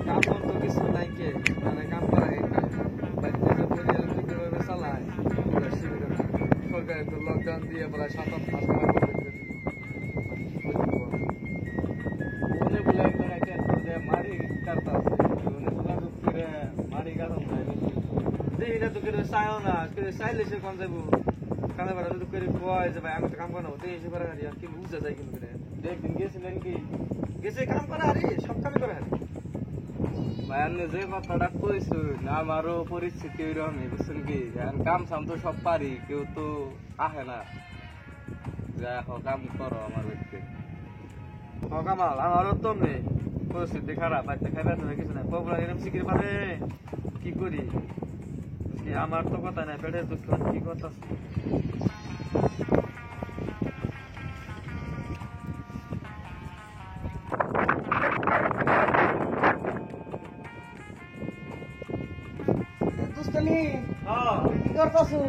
কাম তো কিছু নাই কে মানে কাম করা কিভাবে চালায় সরকার তো লকডাউন দিয়ে প্রায় 7-8 মাস মারি কাটতা মারি কাটন দেখি না তো করে চাইও না চাইলে সে কোন যাবো কামে বাড়া তো করে কয় যে ভাই আমি তো কাম করবো দেখি সে করে আর কি বুঝা যায় কিন্তু করে একদিন গেছিলেন কি গেছে কাম করে আরে সব কামই করে আরে ভাই আপনি যে কথাটা কইছেন আমারও পরিস্থিতি ওইরকমই বুঝছেন কি কাম সাম তো সব পারি কেউ তো আহে না যা কাম করো আমার ব্যক্তি কামাল আমারও তো নেই পরিস্থিতি খারাপ বাচ্চা খাইবে তো কিছু নাই পপুলার এরম শিখির পাবে কি করি আমার তো কথা নাই পেটের দুঃখ কি কথা দুস্তনি কি করতাছো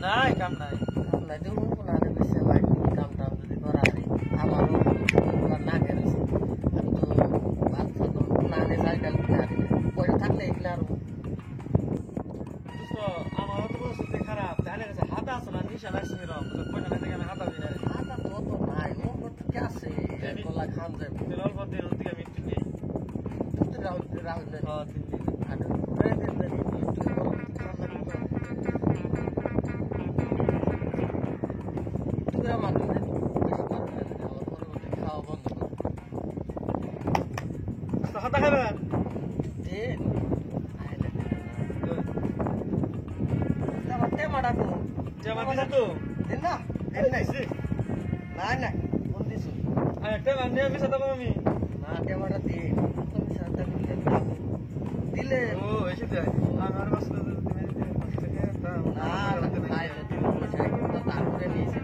নাই কাম নাই দেখুন কোনা বেশি ভাই কাম টাম যদি করা আরে আমারও না গেছে আমি তো বাচ্চা তো না নে সাইকেল কিনারে পয়সা থাকলে এগুলা আর আমারও তো পরিস্থিতি খারাপ তাহলে কাছে হাত আছে না নিশা লাগছে এরকম পয়সা না থেকে আমি হাত আছি না হাতা তো তো নাই ও করতে আছে গলা খান যায় অল্প দিন থেকে আমি একটু নেই তুই রাহুল রাহুল হ্যাঁ 3 দিন আর প্রায় দিন তুই বড় কাম না তুই আমার দিন খাওয়া বন্ধ কর হাতা খাবেন এ আইলে না টেমাটা তো জামা দিছে তো দিন না এই নাইছে না না কোন দিছ একটা মানে আমি সাথে আমি না টেমাটা দি তুমি সাথে দিলে ও এসে দেয় আমার বাসা না খাইলে তুমি পয়সা তো তারপরে নিয়েছে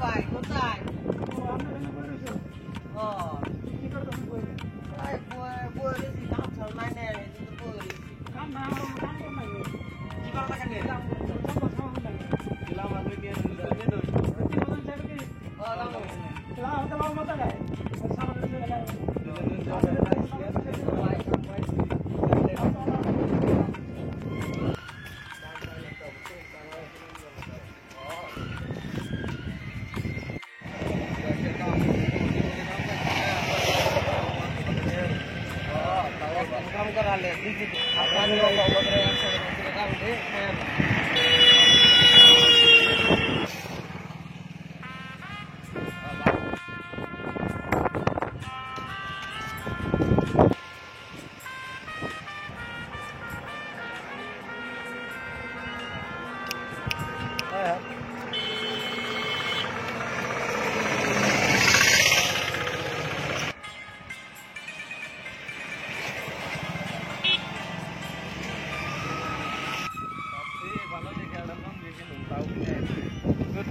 ভাই কোথায় ও কি করতে বই আই বই রেসি কাম চল নাই নে কিন্তু বই কাম না আমার কাম তো নাই কি করতে কানে কাম দিলাম আমি নিয়ে নিয়ে দই কি বলেন যাবে কি ও লাও লাও মত গায় সামনে চলে গেল काम करा ले अपन लोग काम दे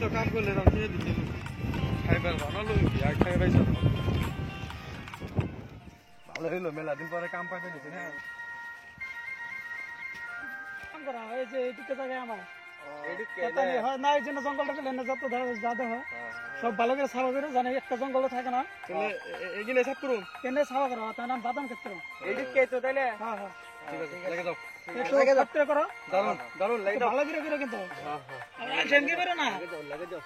তো কাম করলে দাম দিয়ে দিচ্ছি খাইবার ভালো লোক আর খাই পাইছে ভালো হইলো মেলা দিন পরে কাম পাইতে দিচ্ছি হ্যাঁ কাম করা হয় যে এইটুকু জায়গায় আমার এদিকে না এই জন্য জঙ্গলটা লেনে যত যাতে হয় সব ভালো করে সাফা করে জানে একটা জঙ্গল থাকে না তাহলে এগিয়ে সাফ করুন কেনে সাফা করা তার নাম বাদাম ক্ষেত্র এদিকে তো তাইলে হ্যাঁ হ্যাঁ ঠিক আছে লেগে যাও একটু ক্ষেত্রে করো দারুন দারুন লেগে যাও ভালো করে করে কিন্তু হ্যাঁ হ্যাঁ আর সঙ্গে বেরো না লেগে যাও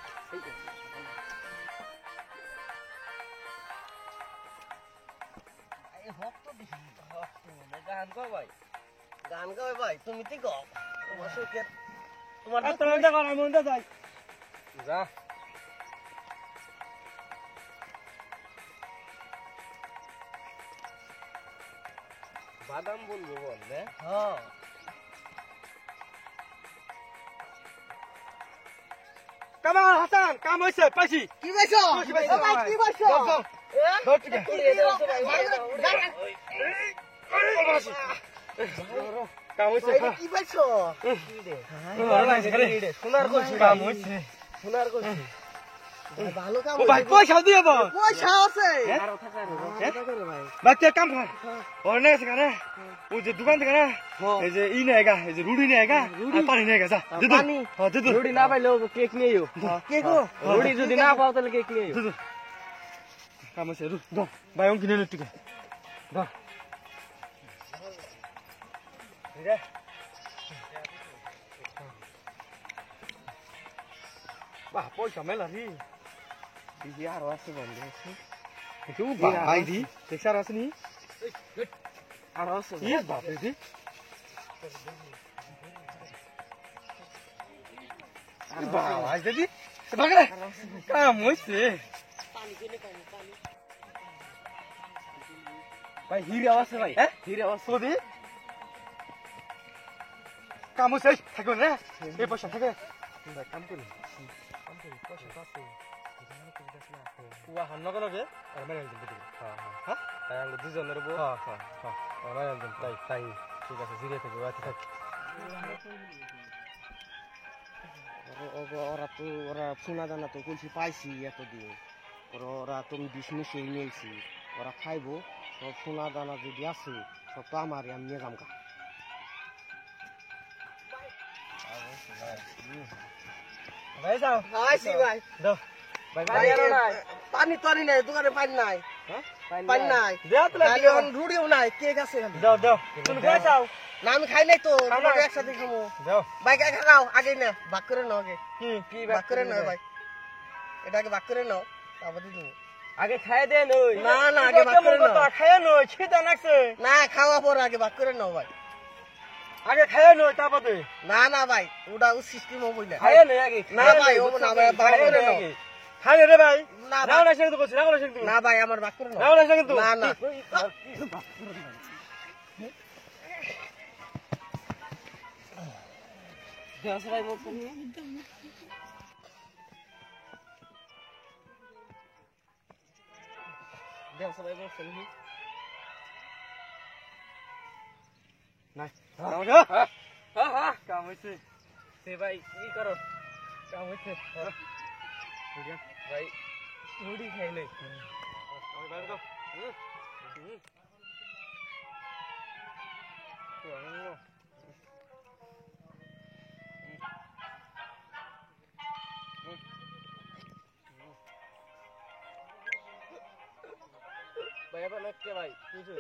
এই হক তো দিছি গান কও ভাই তুমি ঠিক কও তোমার সুখের তোমার তো দেখো আমি মন্দ যাই যা বাদাম বলবো বল রে হ্যাঁ কামাল হাসান কাম হইছে পাইছি কি পাইছো ভাই কি পাইছো ধর ঠিক কাম হইছে এটা কি পাইছো কি রে সোনার কলসি কাম হইছে সোনার কলসি ভালো কাম ও ভাই পয়সা দিয়ে দাও পয়সা আছে আরো থাকা রে ভাই ভাই তুই এক কাম কর ওর নেই আছে না ওই যে দোকান থেকে না এই যে ই নেগা এই যে রুটি নেগা আর পানি নেগা যা দে দে পানি? হ্যাঁ দে দে রুটি না পাইলেও কেক নিয়েও কে গো রুটি যদি না পাও তাহলে কেক নিয়েও দে দে কাম হইছে রু দাও ভাই অঙ্ক কিনে নে তুই দাও রে বাহ পয়সা মেলা রে দিদি আরো আছে বন্ধু একটু ভাই দি দেখছার আসনি আরো আছে ই বাপ রে দি বাহ আজ দিদি বাগড়া কাম হইছে ভাই হিরে আছে ভাই হ্যাঁ হিরে আছে দি কাম হইছে থাকো না এই পয়সা থাকে ভাই কাম করি পয়সা আছে হান্ন কেনকে আর মেনে দিন হ্যাঁ হ্যাঁ হ্যাঁ দুজনের বউ হ্যাঁ হ্যাঁ হ্যাঁ মেনে দিন তাই তাই ঠিক আছে জিরে থেকে থাক ওরা সোনা দানা তো কলসি পাইছি এতদিন ওরা তুমি বিষ মিশিয়ে নিয়েছি ওরা খাইবো সব সোনা দানা যদি আছে সব তো আমার আমি নিয়ে যাম ভাই যাও আইছি ভাই দাও ভাই ভাই, পানি টানি নাই দোকানে পানি নাই হ্যাঁ পানি নাই দাও তো খালি এখন রুটিও নাই কেক আছে খালি। দাও দাও তুমি খাই যাও না আমি খাই নাই তো খাও না। তোমাকে একসাথে খাবো দাও ভাই কে খাও আগে না ভাগ করে নাও আগে কি কি ভাগ করে নাও ভাই এটাকে ভাগ করে নাও তারপর দিবো আগে খাই দেন ওই না না আগে ভাগ করে নাও খায় নয় খিদা লাগছে না খাওয়া পর আগে ভাগ করে নাও ভাই আগে খায় নয় তারপরে না না ভাই ওটা সিস্টেম হবই না খাই নেই আগে না ভাই ও না ভাই ভাগ করে নাও খায় রে ভাই না নাও ভাই না সেটা তো করছি নাও না সেটা না ভাই আমার ভাগ করে নাও নাও না সেটা কিন্তু না না দেওসরাই বলছেন দেওসরাই বলছেন নাই নাও না হ্যাঁ হ্যাঁ কাম হইছে সে ভাই কি করো কাম হইছে ভাই রুটি খাই নাই আমি বাইরে দাও ভাই আবার কে ভাই কিছু